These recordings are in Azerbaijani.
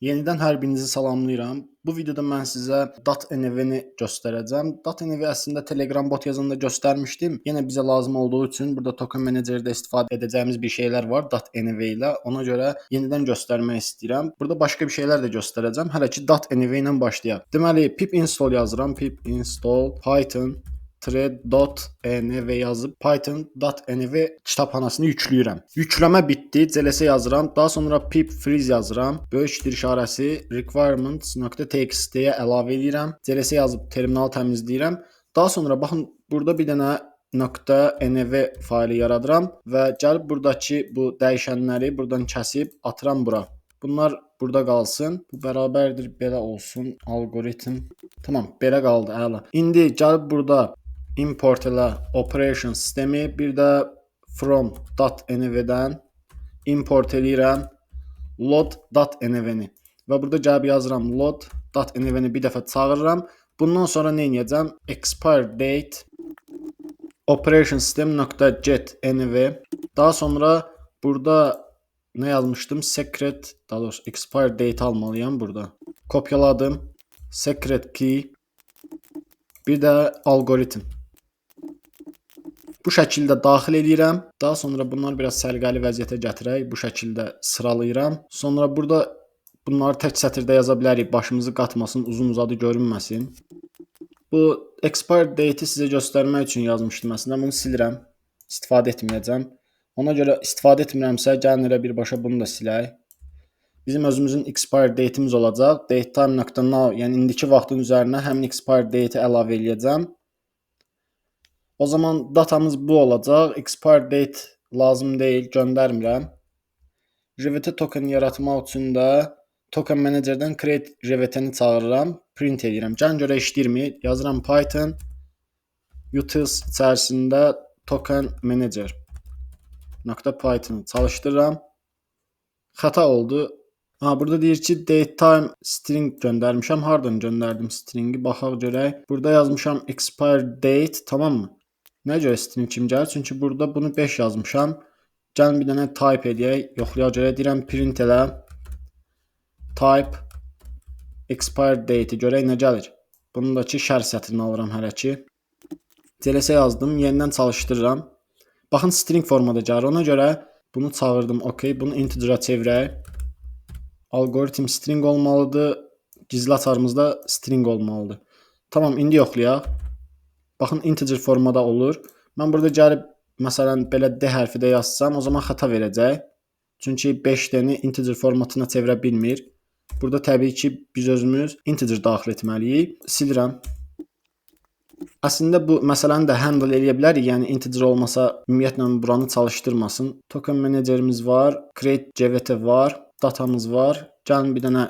Yenidən hər birinizi salamlayıram. Bu videoda mən sizə .env-ni göstərəcəm. .env əslində Telegram bot yazanda göstərmişdim. Yenə bizə lazım olduğu üçün burada token menecerdə istifadə edəcəyimiz bir şeylər var .env ilə. Ona görə yenidən göstərmək istəyirəm. Burada başqa bir şeylər də göstərəcəm. Hələ ki .env ilə başlayaq. Deməli, pip install yazıram. Pip install python thread.env yazıb python.env kitabxanasını yükləyirəm. Yükləmə bitdi. CLS yazıram. Daha sonra pip freeze yazıram. Böyük işarəsi requirements.txt-yə əlavə edirəm. CLS yazıb terminalı təmizləyirəm. Daha sonra baxın burada bir dənə .env faylı yaradıram və gəlib buradakı bu dəyişənləri buradan kəsib atıram bura. Bunlar burada qalsın. Bu bərabərdir, belə olsun. Algoritm. Tamam, belə qaldı, əla. İndi gəlib burada import elə operation sistemi, bir də from .env-dən import eləyirəm load.env-ni və burada gəlib yazıram load.env-ni bir dəfə çağırıram. Bundan sonra nə edəcəm? Expire date operation system.get env. Daha sonra burada nə yazmışdım? Secret, daha doğrusu expire date almalıyam burada. Kopyaladım. Secret key. Bir də algoritm. Bu şəkildə daxil edirəm. Daha sonra bunları biraz səliqəli vəziyyətə gətirək. Bu şəkildə sıralayıram. Sonra burada bunları tək sətirdə yaza bilərik. Başımızı qatmasın, uzun-uzadı görünməsin. Bu expire date'i sizə göstərmək üçün yazmışdım. Əslində bunu silirəm. İstifadə etməyəcəm. Ona görə istifadə etmirəmsə, gəlin elə birbaşa bunu da silək. Bizim özümüzün expire date'imiz olacaq. Datetime.now, yəni indiki vaxtın üzərinə həmin expire date'i əlavə edəcəm. O zaman datamız bu olacaq. Expire date lazım deyil, göndərmirəm. JWT token yaratmaq üçün də token menecerdən create JWT-ni çağırıram, print edirəm. Gəlin görə işləyirmi? Yazıram python utils içərisində token manager .python çalışdırıram. Xəta oldu. Burada deyir ki, datetime string göndərmişəm. Hardan göndərdim stringi? Baxaq görək. Burada yazmışam expire date, tamam mı? Nə görə string kimi gəlir? Çünki burada bunu 5 yazmışam. Gəlin bir dənə type edək. Yoxlayaq görək. Deyirəm print elə. Type expire date'i görək nə gəlir. Bundakı şərh sətrini alıram hələ ki. CLS yazdım. Yenidən çalışdırıram. Baxın string formada gəlir. Ona görə bunu çağırdım. OK. Bunu integer'a çevirək. Algoritm string olmalıdır. Gizli açarımız da string olmalıdır. Tamam, indi yoxlayaq. Baxın integer formada olur. Mən burada gəlib məsələn belə D hərfi də yazsam, o zaman xəta verəcək. Çünki 5D-ni integer formatına çevirə bilmir. Burada təbii ki, biz özümüz integer daxil etməliyik. Silirəm. Əslində bu məsələni də handle eləyə bilərik. Yəni integer olmasa ümumiyyətlə buranı çalışdırmasın. Token menecerimiz var, create JWT var, datamız var. Gəlin bir dənə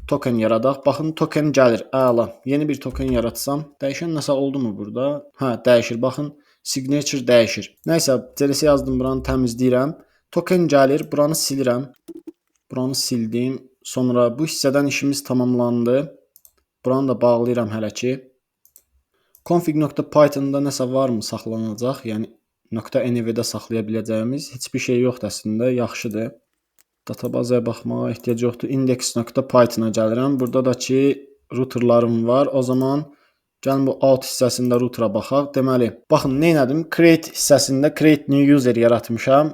token yaradaq. Baxın token gəlir. Əla. Yeni bir token yaratsam, dəyişən nəsə oldu mu burada? Hə, dəyişir. Baxın signature dəyişir. Nəysə, CLS yazdım, buranı təmizləyirəm. Token gəlir, buranı silirəm. Buranı sildim. Sonra bu hissədən işimiz tamamlandı. Buranı da bağlayıram hələ ki. Config.python'da nəsə varmı saxlanacaq? Yəni .env-də saxlaya biləcəyimiz heç bir şey yoxdur əslində. Yaxşıdır. Databazaya baxmağa ehtiyac yoxdur. Index.python-a gəlirəm. Burada da ki routerlarım var. O zaman gəlin bu out hissəsində routera baxaq. Deməli, baxın nə etdim? Create hissəsində create new user yaratmışam.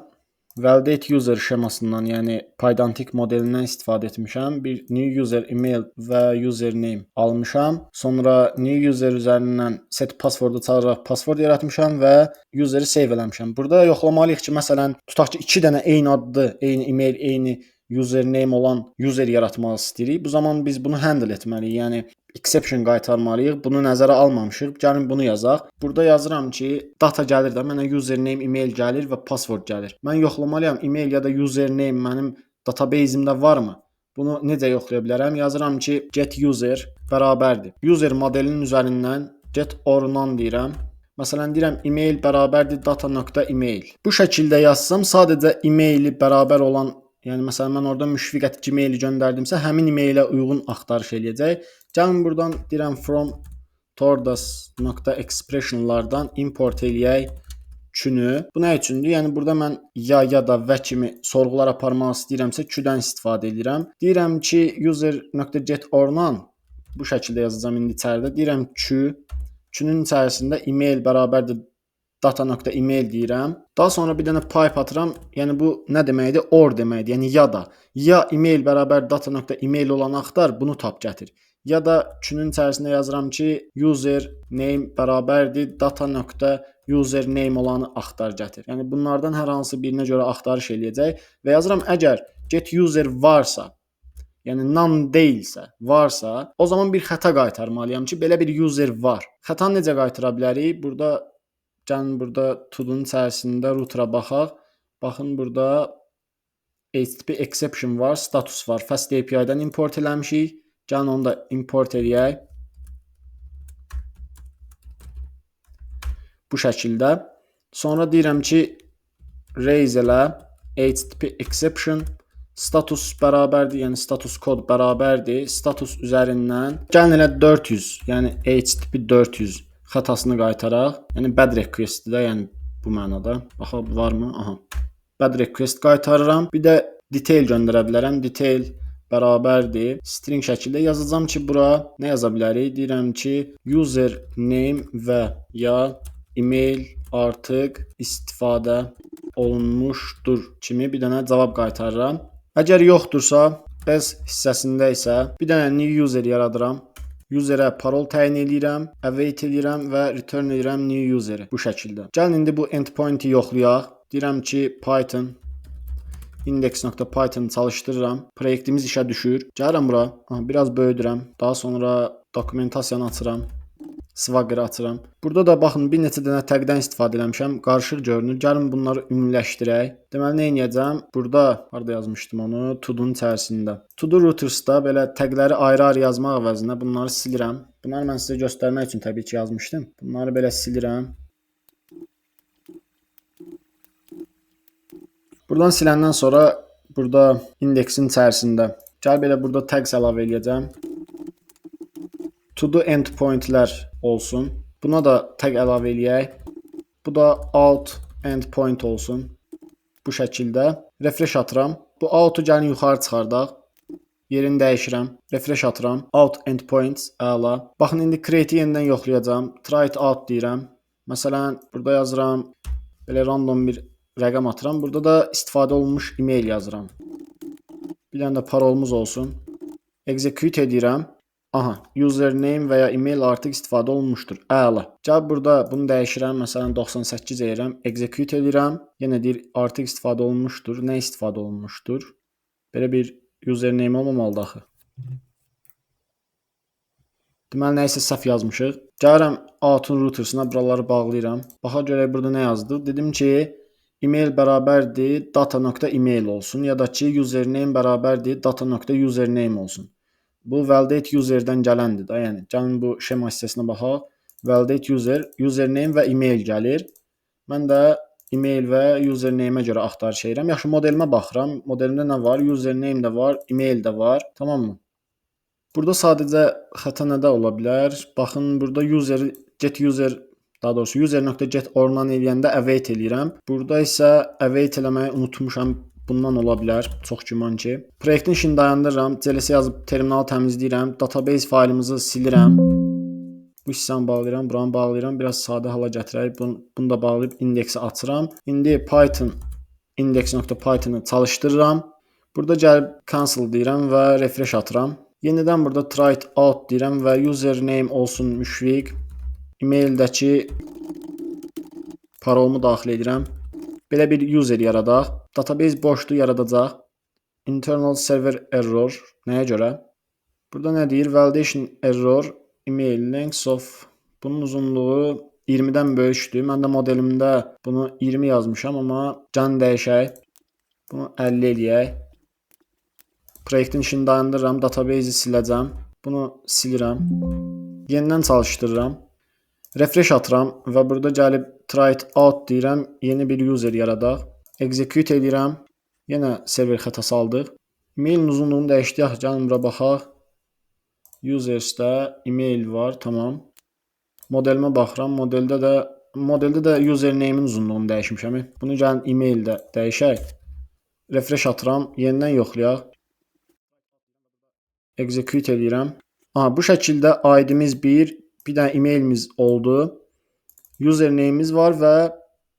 Validate user şemasından, yəni Pydantic modelindən istifadə etmişəm. Bir new user email və username almışam. Sonra new user üzərindən set password-u çağıraraq password yaratmışam və useri save eləmişəm. Burada yoxlamalıyıq ki, məsələn, tutaq ki, 2 dənə eyni adlı, eyni email, eyni username olan user yaratmaq istəyirik. Bu zaman biz bunu handle etməliyik. Yəni exception qaytarmalıyıq. Bunu nəzərə almamışıq. Gəlin bunu yazaq. Burada yazıram ki, data gəlir də, mənə username, email gəlir və password gəlir. Mən yoxlamalıyam, email ya da username mənim database-imdə varmı? Bunu necə yoxlaya bilərəm? Yazıram ki, get user bərabərdir. User modelinin üzərindən get or-nan deyirəm. Məsələn, deyirəm email bərabərdir data.email. Bu şəkildə yazsam, sadəcə emaili bərabər olan, yəni məsələn mən orada müşfiq @gmail-i göndərdimsə, həmin emailə uyğun axtarış eləyəcək. Gəlin buradan deyirəm from tordas.expressionlardan import eləyək Çünü. Bu nə üçündür? Yəni burada mən ya da və kimi sorğular aparmaq istəyirəmsə Q-dən istifadə edirəm. Deyirəm ki, user.getOrdan bu şəkildə yazacağam indi içəridə. Deyirəm Q-nün içərisində email bərabərdir data.email deyirəm. Daha sonra bir dənə pipe atıram. Yəni bu nə deməkdir? Or deməkdir. Yəni ya da email bərabər data.email olanı axtar, bunu tap gətir. Ya da Q-nün içərisində yazıram ki, user name bərabərdir data.username olanı axtar gətir. Yəni bunlardan hər hansı birinə görə axtarış eləyəcək və yazıram əgər get user varsa, yəni none deyilsə, varsa, o zaman bir xəta qaytarmalıyam ki, belə bir user var. Xətanı necə qaytara bilərik? Gəlin burada to-dunun içərisində router'a baxaq. Baxın burada HTTP exception var, status var. Fast API-dən import eləmişik. Gəlin onu da import eləyək. Bu şəkildə. Sonra deyirəm ki, raise elə HTTP exception status bərabərdir, yəni status kod bərabərdir. Status üzərindən gəlin elə 400, yəni HTTP 400 xətasını qaytaraq. Yəni bad request-dir də, yəni bu mənada. Baxaq varmı? Aha. Bad request qaytarıram. Bir də detail göndərə bilərəm. Detail bərabərdir. String şəkildə yazacağam ki, bura nə yaza bilərik? Deyirəm ki, user name və ya email artıq istifadə olunmuşdur kimi bir dənə cavab qaytarıram. Əgər yoxdursa, else hissəsində isə bir dənə new user yaradıram. Userə parol təyin edirəm, await edirəm və return edirəm new user bu şəkildə. Gəlin indi bu endpoint-i yoxlayaq. Deyirəm ki, Python index.python çalışdırıram. Proyektimiz işə düşür. Gəlirəm bura, biraz böyüdürəm. Daha sonra dokumentasiyanı açıram. Swagger açıram. Burada da baxın bir neçə dənə tagdən istifadə etmişəm. Qarışıq görünür. Gəlin bunları ümumiləşdirək. Deməli nə edəcəm? Burada harda yazmışdım onu? To-do'nun içərisində. To-do routers'da belə tagləri ayrı-ayrı yazmaq əvəzinə bunları silirəm. Bunları mən sizə göstərmək üçün təbii ki yazmışdım. Bunları belə silirəm. Buradan siləndən sonra burada indeksin içərisində gəl belə burada tags əlavə edəcəm. To-do endpointlər olsun. Buna da tag əlavə eləyək. Bu da out endpoint olsun. Bu şəkildə. Refresh atıram. Bu out'u gəlin yuxarı çıxardaq. Yerini dəyişirəm. Refresh atıram. Out endpoints əla. Baxın indi create-i yenidən yoxlayacağam. Try it out deyirəm. Məsələn, burada yazıram. Belə random bir rəqəm atıram. Burada da istifadə olunmuş email yazıram. Bir dənə də parolumuz olsun. Execute edirəm. Aha, username və ya email artıq istifadə olunmuşdur. Əla. Gəl burada bunu dəyişirəm. Məsələn 98 edirəm. Execute edirəm. Yenə deyir artıq istifadə olunmuşdur. Nə istifadə olunmuşdur? Belə bir username olmamalıdır axı. Deməli nə isə səhv yazmışıq. Gəlirəm out'un routersına buraları bağlayıram. Baxa görək burada nə yazdı? Dedim ki, email bərabərdir data.email olsun ya da ki username bərabərdir data.username olsun. Bu validate user'dən gələndir də, yəni gəlin bu şema hissəsinə baxaq. Validate user, username və email gəlir. Mən də email və username'ə görə axtarış edirəm. Yaxşı, modelimə baxıram. Modelimdə nə var? Username də var, email də var. Tamammı? Burada sadəcə xəta nədə ola bilər? Baxın, burada daha doğrusu user.getOrdan eləyəndə await eləyirəm. Burada isə await eləməyi unutmuşam. Bundan ola bilər, çox güman ki. Proyektin işini dayandırıram, CLS yazıb terminalı təmizləyirəm, database faylımızı silirəm. Bu hissəni bağlayıram, buranı bağlayıram, biraz sadə hala gətirək. Bunu da bağlayıb indeksi açıram. İndi Python index.python-ı çalışdırıram. Burada gəlib cancel deyirəm və refresh atıram. Yenidən burada try it out deyirəm və username olsun Müşfiq. E-maildəki parolumu daxil edirəm. Belə bir user yaradaq. Database boşluq yaradacaq. Internal server error. Nəyə görə? Burada nə deyir? Validation error. Email length of. Bunun uzunluğu 20-dən böyükdür. Mən də modelimdə bunu 20 yazmışam, amma can dəyişək. Bunu 50 eləyək. Proyektin işini dayandırıram. Database'i siləcəm. Bunu silirəm. Yenidən çalışdırıram. Refresh atıram və burada gəlib try it out deyirəm. Yeni bir user yaradaq. Execute edirəm. Yenə server xətası aldıq. Emailin uzunluğunu dəyişdik. Gəlin bura baxaq. Users'də email var. Tamam. Modelimə baxıram. Modeldə də modeldə də username-in uzunluğunu dəyişmişəm. Bunu gəlin e-maildə dəyişək. Refresh atıram, yenidən yoxlayaq. Execute edirəm. Bu şəkildə ID-miz 1, bir dənə e-mailimiz oldu. Username-imiz var və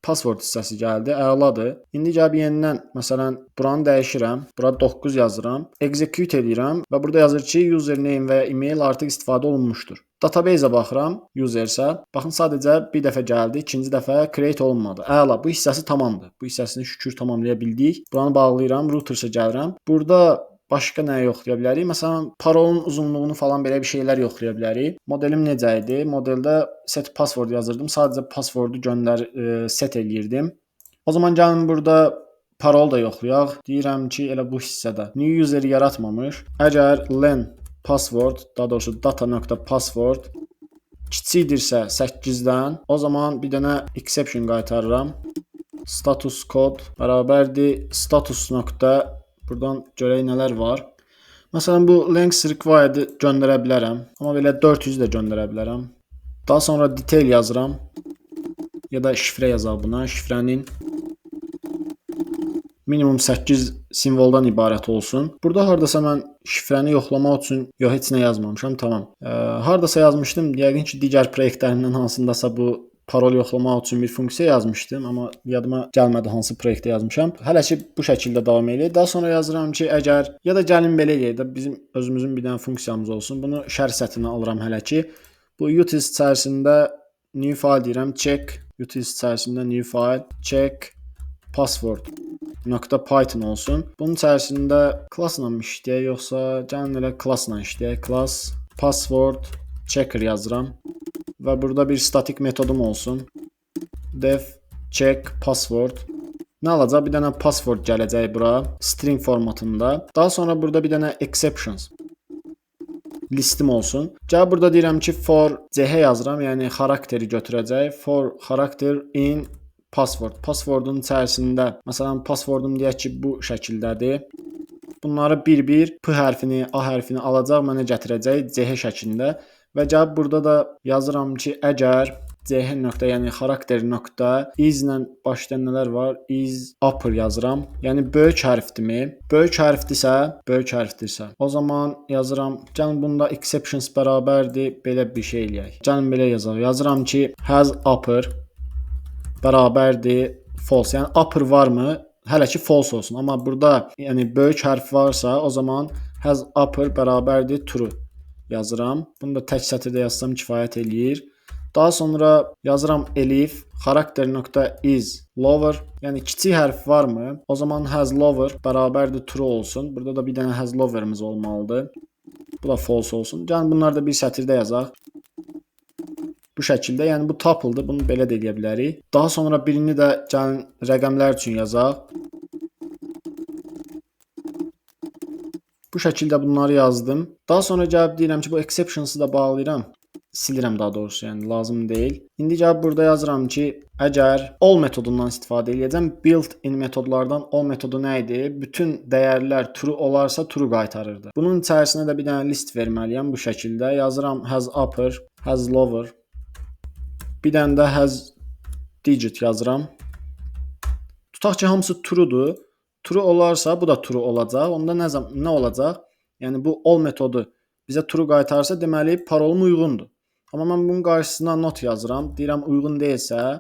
password hissəsi gəldi. Əladır. İndi gəlib yenidən məsələn buranı dəyişirəm. Bura 9 yazıram. Execute edirəm və burada yazır ki, username və e-mail artıq istifadə olunmuşdur. Database-ə baxıram, user-sə. Baxın sadəcə bir dəfə gəldi, ikinci dəfə create olunmadı. Əla, bu hissəsi tamamdır. Bu hissəsini şükür tamamlaya bildik. Buranı bağlayıram, router-sə gəlirəm. Burada başqa nə yoxlaya bilərik? Məsələn, parolun uzunluğunu falan belə bir şeylər yoxlaya bilərik. Modelim necə idi? Modeldə set password yazırdım. Sadəcə passwordu set eləyirdim. O zaman gəlin burada parol da yoxlayaq. Deyirəm ki, elə bu hissədə new user yaratmamış. Əgər len password, daha doğrusu data.password kiçikdirsə 8-dən, o zaman bir dənə exception qaytarıram. Status kod bərabərdir status nöqtə. Buradan görək nələr var. Məsələn, bu length required göndərə bilərəm. Amma belə 400 də göndərə bilərəm. Daha sonra detail yazıram. Ya da şifrə yazaq buna. Şifrənin minimum 8 simvoldan ibarət olsun. Burada hardasa mən şifrəni yoxlamaq üçün heç nə yazmamışam. Tamam. Hardasa yazmışdım. Yəqin ki, digər proyektlərimdən hansındasa bu parol yoxlamaq üçün bir funksiya yazmışdım, amma yadıma gəlmədi hansı proyektdə yazmışam. Hələ ki bu şəkildə davam eləyir. Daha sonra yazıram ki, əgər ya da gəlin belə eləyək də bizim özümüzün bir dənə funksiyamız olsun. Bunu şərh sətrinə alıram hələ ki. Bu utils içərisində new file deyirəm, check utils içərisində new file check password .python olsun. Bunun içərisində classla mı işləyək, yoxsa gəlin elə classla işləyək. Class password checker yazıram. Və burada bir statik metodum olsun. Def check password. Nə alacaq? Bir dənə password gələcək bura. String formatında. Daha sonra burada bir dənə exceptions listim olsun. Gəl burada deyirəm ki, for ch yazıram. Yəni xarakteri götürəcək. For character in password. Passwordun içərisində, məsələn, passwordum deyək ki, bu şəkildədir. Bunları bir-bir p hərfini, a hərfini alacaq, mənə gətirəcək ch şəklində. Və gəlib burada da yazıram ki, əgər ch nöqtə, yəni xarakter nöqtə is ilə başlayan nələr var? Is upper yazıram. Yəni böyük hərfdirmi? Böyük hərfdirsə, o zaman yazıram, gəlin bunda exceptions bərabərdir, belə bir şey eləyək. Gəlin belə yazaq. Yazıram ki, has upper bərabərdir false. Yəni upper varmı? Hələ ki false olsun. Amma burada yəni böyük hərf varsa, o zaman has upper bərabərdir true yazıram. Bunu da tək sətirdə yazsam kifayət eləyir. Daha sonra yazıram elif xarakter.is lower, yəni kiçik hərf varmı? O zaman has lower bərabərdir true olsun. Burada da bir dənə has lower'ımız olmalıdır. Bu da false olsun. Yəni bunları da bir sətirdə yazaq. Bu şəkildə, yəni bu tuple-dır. Bunu belə də edə bilərik. Daha sonra birini də gəlin rəqəmlər üçün yazaq. Bu şəkildə bunları yazdım. Daha sonra gəlib deyirəm ki, bu exceptions'ı da bağlayıram. Silirəm daha doğrusu, yəni lazım deyil. İndi gəlib burada yazıram ki, əgər all metodundan istifadə edəcəm, built-in metodlardan all metodu nə idi? Bütün dəyərlər true olarsa true qaytarırdı. Bunun içərisinə də bir dənə list verməliyəm bu şəkildə. Yazıram has upper, has lower. Bir dənə də has digit yazıram. Tutaq ki, hamısı true'dur. True olarsa bu da true olacaq. Onda nə olacaq? Yəni bu all metodu bizə true qaytarsa, deməli parolum uyğundur. Amma mən bunun qarşısına not yazıram. Deyirəm uyğun deyilsə,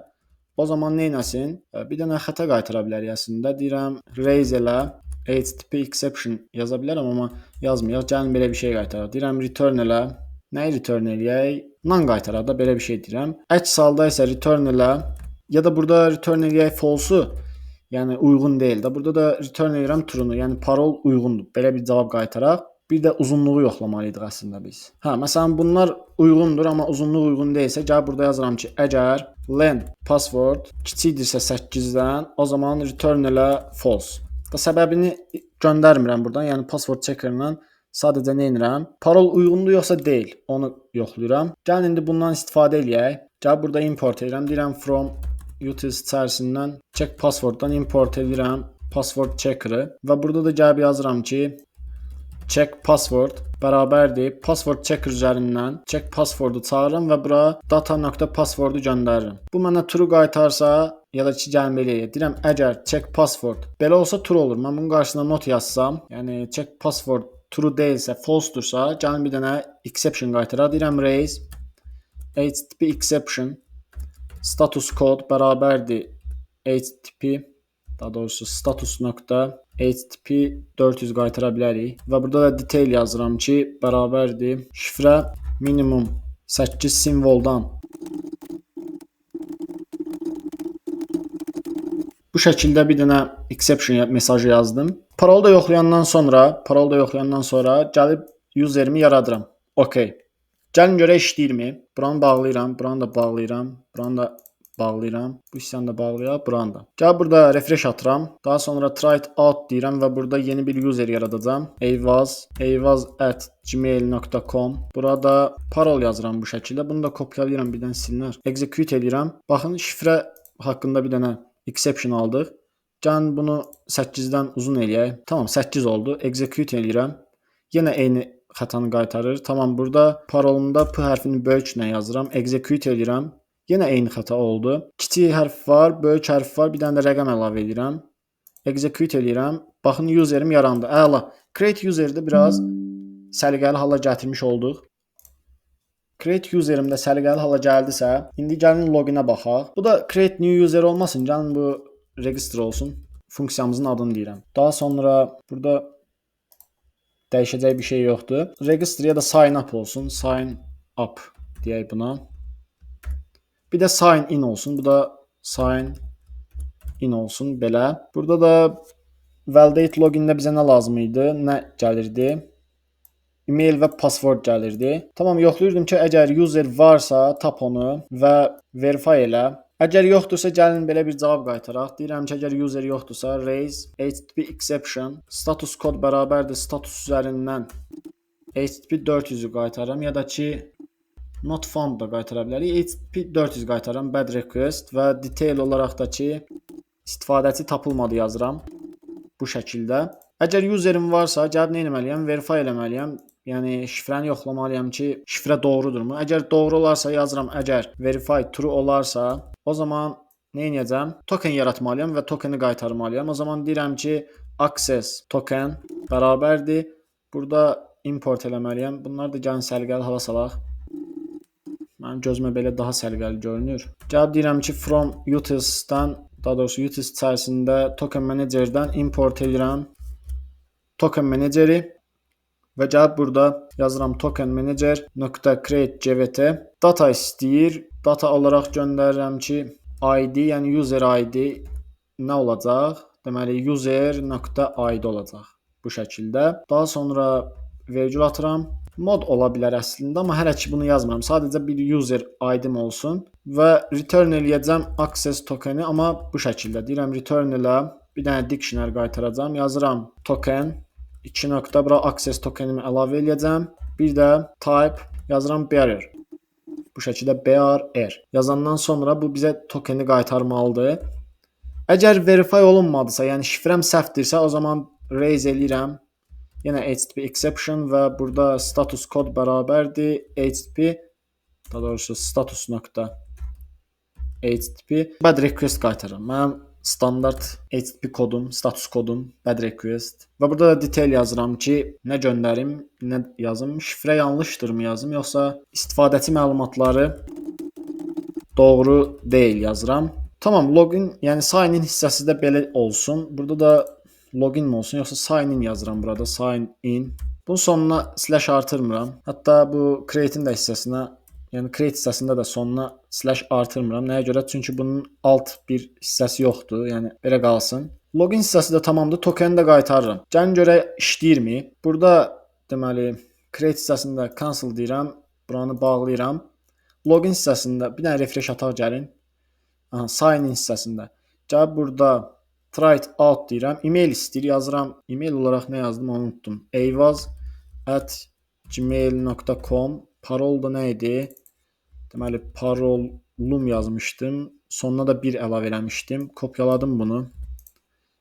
o zaman nə etsin? Bir dənə xəta qaytara bilərik əslində. Deyirəm raise elə HTTP exception yaza bilərəm, amma yazmayaq. Gəlin belə bir şey qaytaraq. Deyirəm return elə. Nəyi return eləyək? None qaytaraq da belə bir şey deyirəm. Əks halda isə return elə ya da burada return eləyək false-u. Yəni uyğun deyil də. Burada da return edirəm true-nu. Yəni parol uyğundur. Belə bir cavab qaytaraq. Bir də uzunluğu yoxlamalıydıq əslində biz. Məsələn bunlar uyğundur, amma uzunluq uyğun deyilsə, gəl burada yazıram ki, əgər len password kiçikdirsə 8-dən, o zaman return elə false. Da səbəbini göndərmirəm buradan. Yəni password checker-la sadəcə nə edirəm? Parol uyğundur yoxsa deyil, onu yoxlayıram. Gəl indi bundan istifadə eləyək. Gəl burada import edirəm. Deyirəm from utils içərisindən check passworddan import edirəm password checker-ı və burada da gəlib yazıram ki, check password bərabərdir. Password checker üzərindən check passwordu çağırıram və bura data.passwordu göndərirəm. Bu mənə true qaytarsa, ya da ki gəlin belə deyirəm, əgər check password belə olsa true olur. Mən bunun qarşısına not yazsam, yəni check password true deyilsə, false-dursa, gəlin bir dənə exception qaytaraq. Deyirəm raise HTTP exception status code bərabərdir HTTP, daha doğrusu status.http 400 qaytara bilərik və burada da detail yazıram ki, bərabərdir şifrə minimum 8 simvoldan. Bu şəkildə bir dənə exception mesajı yazdım. Parolu da yoxlayandan sonra gəlib userimi yaradıram. OK. Gəlin görək işləyirmi? Buranı bağlayıram, buranı da bağlayıram, buranı da bağlayıram. Bu hissəni də bağlayaq, buranı da. Gəl burada refresh atıram. Daha sonra try it out deyirəm və burada yeni bir user yaradacağam. eyvaz@gmail.com. Burada parol yazıram bu şəkildə. Bunu da kopyalayıram, bir dənə silinər. Execute edirəm. Baxın, şifrə haqqında bir dənə exception aldıq. Gəlin bunu 8-dən uzun eləyək. Tamam, 8 oldu. Execute edirəm. Yenə eyni xətanı qaytarır. Tamam, burada parolumda P hərfini böyüklə yazıram. Execute edirəm. Yenə eyni xəta oldu. Kiçik hərf var, böyük hərf var. Bir dənə də rəqəm əlavə edirəm. Execute edirəm. Baxın, userim yarandı. Əla. Create user'də biraz səliqəli hala gətirmiş olduq. Create userimdə səliqəli hala gəldisə, indi gəlin loginə baxaq. Bu da create new user olmasın. Gəlin bu register olsun. Funksiyamızın adını deyirəm. Daha sonra burada dəyişəcək bir şey yoxdur. Register ya da sign up olsun. Sign up deyək buna. Bir də sign in olsun. Bu da sign in olsun belə. Burada da validate login-də bizə nə lazım idi? Nə gəlirdi? E-mail və password gəlirdi. Tamam, yoxlayırdım ki, əgər user varsa tap onu və verify elə. Əgər yoxdursa gəlin belə bir cavab qaytaraq. Deyirəm ki, əgər user yoxdursa raise HTTP exception status code bərabərdir status üzərindən HTTP 400-ü qaytarıram ya da ki not found da qaytara bilərik. HTTP 400 qaytaram, bad request və detail olaraq da ki istifadəçi tapılmadı yazıram bu şəkildə. Əgər userim varsa gəlib nə etməliyəm? Verify eləməliyəm. Yəni şifrəni yoxlamalıyam ki, şifrə doğrudurmu? Əgər doğru olarsa yazıram, əgər verify true olarsa, o zaman nə edəcəm? Token yaratmalıyam və tokeni qaytarmalıyam. O zaman deyirəm ki, access token bərabərdir. Burada import eləməliyəm. Bunlar da gəlin səliqəli hala salaq. Mənim gözümə belə daha səliqəli görünür. Gəlib deyirəm ki, from utils-dən, daha doğrusu utils içərisində token managerdən import edirəm token manageri və gəlib burada yazıram token manager.create gvt. Data istəyir. Data olaraq göndərirəm ki, ID, yəni user ID nə olacaq? Deməli user.id olacaq bu şəkildə. Daha sonra vergül atıram. Mod ola bilər əslində, amma hələ ki bunu yazmıram. Sadəcə bir user ID-m olsun və return eləyəcəm access tokeni, amma bu şəkildə. Deyirəm return elə, bir dənə dictionary qaytaracağam. Yazıram token 2 nöqtə, bura access tokenimi əlavə eləyəcəm. Bir də type yazıram bearer. Bu şəkildə bearer. Yazandan sonra bu bizə tokeni qaytarmalıdır. Əgər verify olunmadısa, yəni şifrəm səhvdirsə, o zaman raise eləyirəm. Yenə HTTP exception və burada status kod bərabərdir HTTP, daha doğrusu status.http bad request qaytarıram. Mənim standart HTTP kodum, status kodum bad request və burada da detail yazıram ki, nə göndərim, nə yazım, şifrə yanlışdırmı yazım, yoxsa istifadəçi məlumatları doğru deyil yazıram. Tamam, login, yəni sign in hissəsi də belə olsun. Burada da login mi olsun, yoxsa sign in yazıram burada, sign in. Bunun sonuna slash artırmıram. Hətta bu create-in də hissəsinə, yəni create hissəsində də sonuna slash artırmıram. Nəyə görə? Çünki bunun alt bir hissəsi yoxdur. Yəni belə qalsın. Login hissəsi də tamamdır. Tokeni də qaytarıram. Gəlin görək işləyirmi? Burada deməli create hissəsində cancel deyirəm. Buranı bağlayıram. Login hissəsində bir dənə refresh ataq gəlin. Aha, sign in hissəsində. Gəl burada try it out deyirəm. E-mail istəyir, yazıram. E-mail olaraq nə yazdım onu unuttum. eyvaz@gmail.com. Parol da nə idi? Deməli parolum yazmışdım. Sonuna da 1 əlavə eləmişdim. Kopyaladım bunu.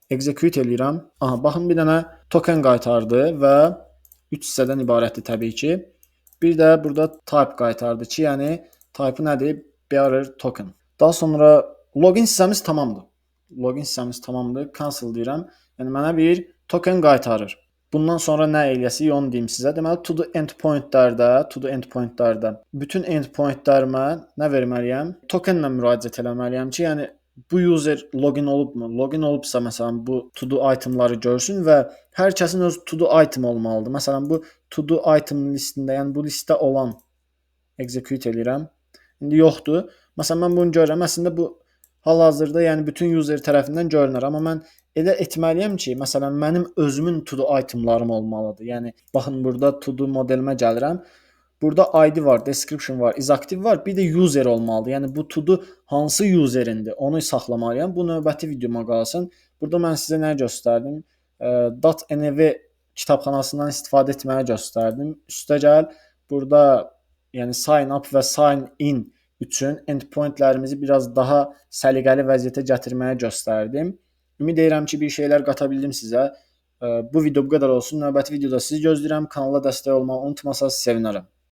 Execute eləyirəm. Aha, baxın bir dənə token qaytardı və 3 hissədən ibarətdir təbii ki. Bir də burada type qaytardı ki, yəni type-ı nədir? Bearer token. Daha sonra login hissəmiz tamamdır. Login hissəmiz tamamdır. Cancel deyirəm. Yəni mənə bir token qaytarır. Bundan sonra nə eləyəsiz onu deyim sizə. Deməli to do endpointlərdə bütün endpointlərimə nə verməliyəm? Tokenlə müraciət etməliyəm ki, yəni bu user login olubmu? Login olubsa məsələn bu to do itemları görsün və hər kəsin öz to do item olmalıdır. Məsələn bu to do item listində, yəni bu listdə olan execute eləyirəm. İndi yoxdur. Məsələn mən bunu görürəm. Əslində bu hal-hazırda yəni bütün user tərəfindən görünür, amma mən elə etməliyəm ki, məsələn mənim özümün to do itemlarım olmalıdır. Yəni baxın burada to do modelimə gəlirəm. Burada ID var, description var, is active var, bir də user olmalıdır. Yəni bu to do hansı userindir, onu saxlamalıyam. Bu növbəti videoma qalsın. Burada mən sizə nə göstərdim? .env kitabxanasından istifadə etməyi göstərdim. Üstəgəl burada yəni sign up və sign in üçün endpointlərimizi biraz daha səliqəli vəziyyətə gətirməyə göstərdim. Ümid edirəm ki, bir şeylər qata bildim sizə. Bu video bu qədər olsun. Növbəti videoda sizi gözləyirəm. Kanala dəstək olmağı unutmasanız sevinərəm.